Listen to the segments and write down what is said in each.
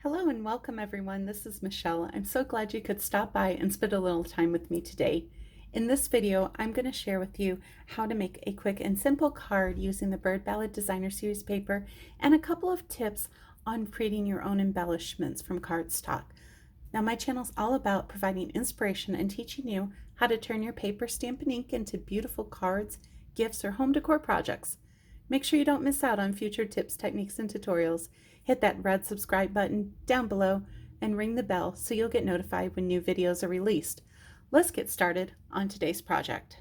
Hello and welcome everyone. This is Michelle. I'm so glad you could stop by and spend a little time with me today. In this video, I'm going to share with you how to make a quick and simple card using the Bird Ballad Designer Series paper and a couple of tips on creating your own embellishments from cardstock. Now my channel is all about providing inspiration and teaching you how to turn your paper, Stampin' Ink into beautiful cards, gifts, or home decor projects. Make sure you don't miss out on future tips, techniques, and tutorials. Hit that red subscribe button down below and ring the bell so you'll get notified when new videos are released. Let's get started on today's project.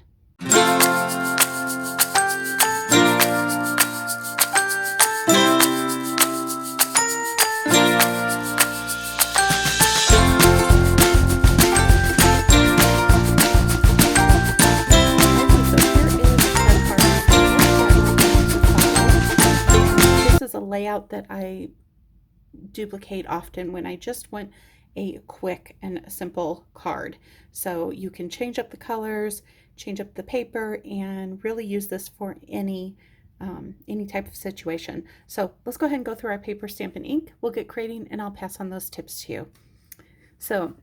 Is a layout that I duplicate often when I just want a quick and simple card. So you can change up the colors, change up the paper, and really use this for any type of situation. So let's go ahead and go through our paper, Stampin' Ink. We'll get creating and I'll pass on those tips to you. So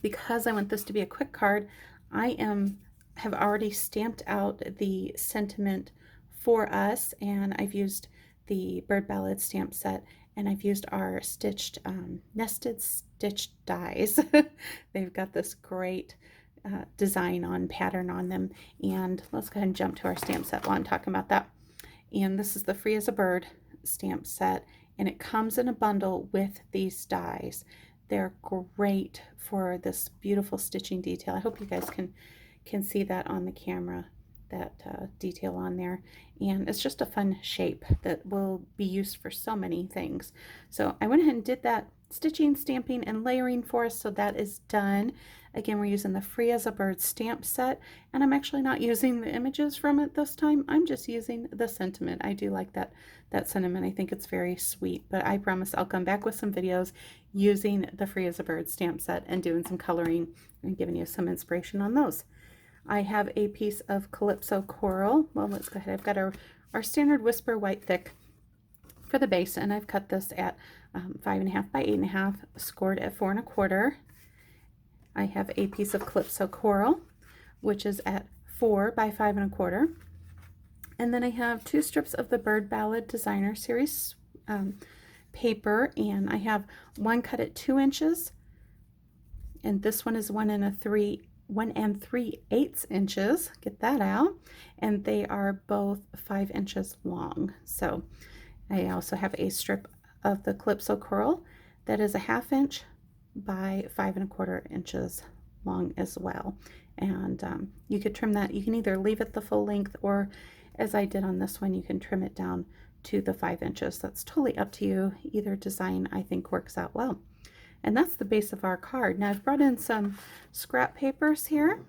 because I want this to be a quick card, I have already stamped out the sentiment for us, and I've used the Bird Ballad stamp set, and I've used our stitched nested stitch dies. They've got this great design pattern on them. And let's go ahead and jump to our stamp set while I'm talking about that. And this is the Free as a Bird stamp set, and it comes in a bundle with these dies. They're great for this beautiful stitching detail. I hope you guys can see that on the camera, that detail on there. And it's just a fun shape that will be used for so many things. So I went ahead and did that stitching, stamping, and layering for us, so that is done. Again, we're using the Free as a Bird stamp set, and I'm actually not using the images from it this time. I'm just using the sentiment. I do like that sentiment. I think it's very sweet, but I promise I'll come back with some videos using the Free as a Bird stamp set and doing some coloring and giving you some inspiration on those. I have a piece of Calypso Coral. Well, let's go ahead. I've got our standard Whisper White Thick for the base, and I've cut this at 5.5 by 8.5, scored at 4 1/4. I have a piece of Calypso Coral, which is at 4 by 5 1/4. And then I have 2 strips of the Bird Ballad Designer Series paper, and I have one cut at 2 inches, and this one is 1 3/8 inches. Get that out. And they are both 5 inches long. So I also have a strip of the Calypso Coral that is a 1/2 inch by 5 1/4 inches long as well. And you could trim that. You can either leave it the full length, or as I did on this one, you can trim it down to the 5 inches. That's totally up to you. Either design I think works out well. And that's the base of our card. Now I've brought in some scrap papers here,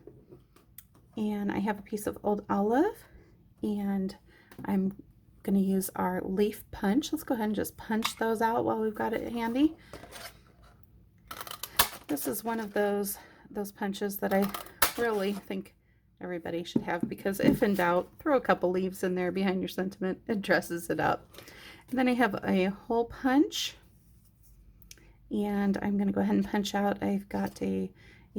and I have a piece of old olive, and I'm going to use our leaf punch. Let's go ahead and just punch those out while we've got it handy. This is one of those punches that I really think everybody should have, because if in doubt, throw a couple leaves in there behind your sentiment. It dresses it up. And then I have a hole punch, and I'm going to go ahead and punch out. I've got a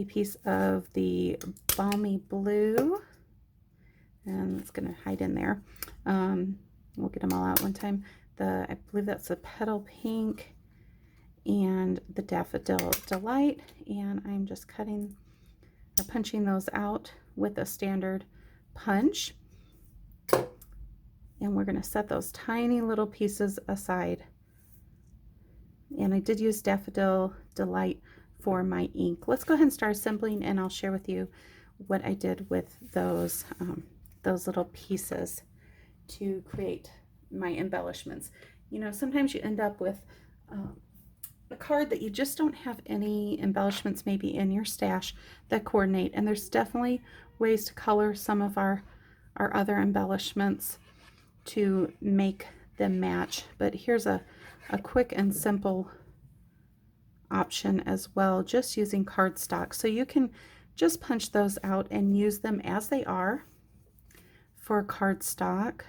piece of the Balmy Blue, and it's going to hide in there. We'll get them all out one time. I believe that's the Petal Pink and the Daffodil Delight, and I'm just punching those out with a standard punch. And we're going to set those tiny little pieces aside. And I did use Daffodil Delight for my ink. Let's go ahead and start assembling, and I'll share with you what I did with those little pieces to create my embellishments. You know, sometimes you end up with a card that you just don't have any embellishments maybe in your stash that coordinate, and there's definitely ways to color some of our other embellishments to make them match. But here's a quick and simple option as well, just using cardstock. So you can just punch those out and use them as they are for cardstock.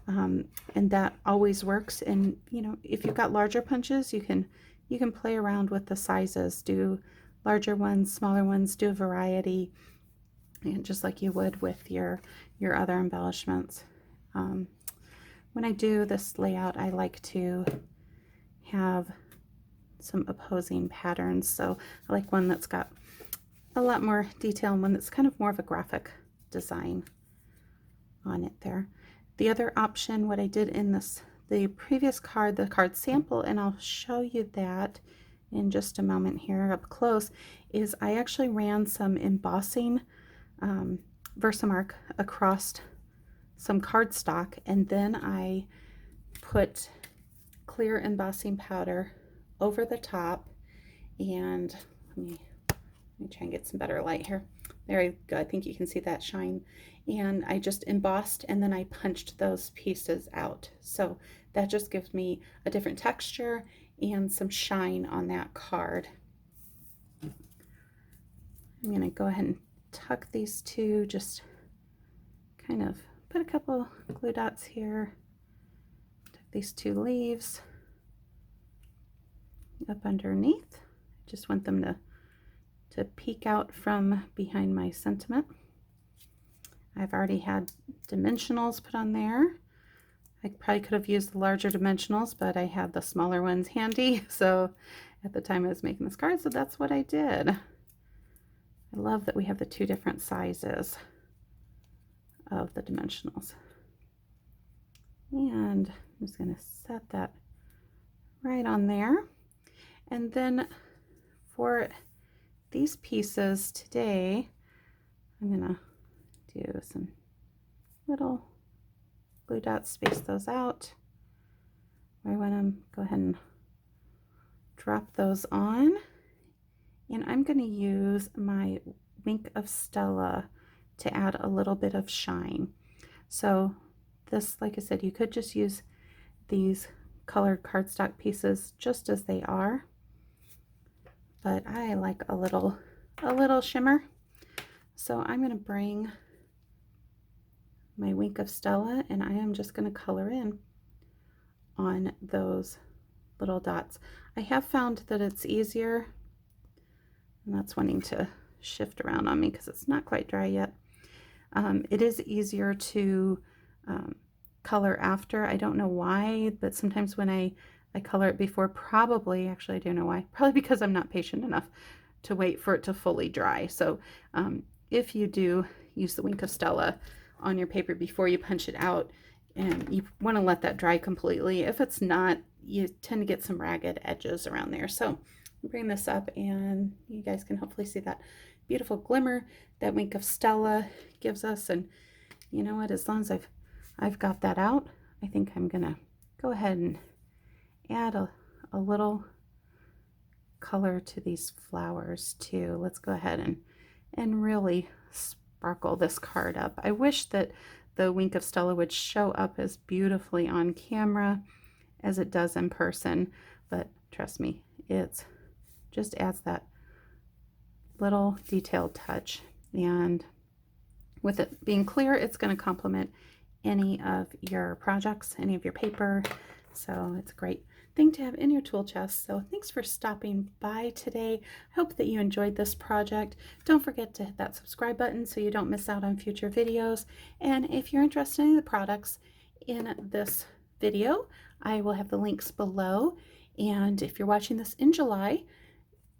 And that always works. And you know, if you've got larger punches, you can you can play around with the sizes, do larger ones, smaller ones, do a variety, and just like you would with your other embellishments. When I do this layout, I like to have some opposing patterns. So I like one that's got a lot more detail and one that's kind of more of a graphic design on it there. The other option, what I did in the previous card, the card sample, and I'll show you that in just a moment here up close, is I actually ran some embossing Versamark across some cardstock, and then I put clear embossing powder over the top, and let me try and get some better light here. There you go. I think you can see that shine. And I just embossed, and then I punched those pieces out. So that just gives me a different texture and some shine on that card. I'm going to go ahead and tuck these two, just kind of put a couple glue dots here. Tuck these two leaves up underneath. Just want them to peek out from behind my sentiment. I've already had dimensionals put on there. I probably could have used the larger dimensionals, but I had the smaller ones handy, so at the time I was making this card, so that's what I did. I love that we have the two different sizes of the dimensionals. And I'm just going to set that right on there. And then for these pieces today, I'm going to do some little glue dots, space those out. I want to go ahead and drop those on, and I'm going to use my Wink of Stella to add a little bit of shine. So this, like I said, you could just use these colored cardstock pieces just as they are, but I like a little shimmer. So I'm going to bring my Wink of Stella, and I am just going to color in on those little dots. I have found that it's easier, and that's wanting to shift around on me because it's not quite dry yet. It is easier to color after. I don't know why, but sometimes when I color it before, probably, actually I do know why, probably because I'm not patient enough to wait for it to fully dry. So if you do use the Wink of Stella on your paper before you punch it out, and you want to let that dry completely. If it's not, you tend to get some ragged edges around there. So bring this up, and you guys can hopefully see that beautiful glimmer that Wink of Stella gives us. And you know what, as long as I've got that out, I think I'm gonna go ahead and add a little color to these flowers too. Let's go ahead and really sparkle this card up. I wish that the Wink of Stella would show up as beautifully on camera as it does in person, but trust me, it just adds that little detailed touch, and with it being clear, it's going to complement any of your projects, any of your paper, so it's a great thing to have in your tool chest. So thanks for stopping by today. I hope that you enjoyed this project. Don't forget to hit that subscribe button so you don't miss out on future videos. And if you're interested in the products in this video, I will have the links below. And if you're watching this in July,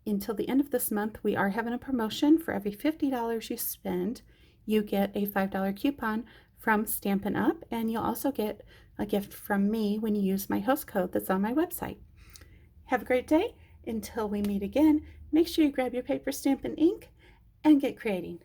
until the end of this month, we are having a promotion. For every $50 you spend, you get a $5 coupon from Stampin' Up, and you'll also get a gift from me when you use my host code that's on my website. Have a great day. Until we meet again, make sure you grab your paper, stamp, and ink and get creating.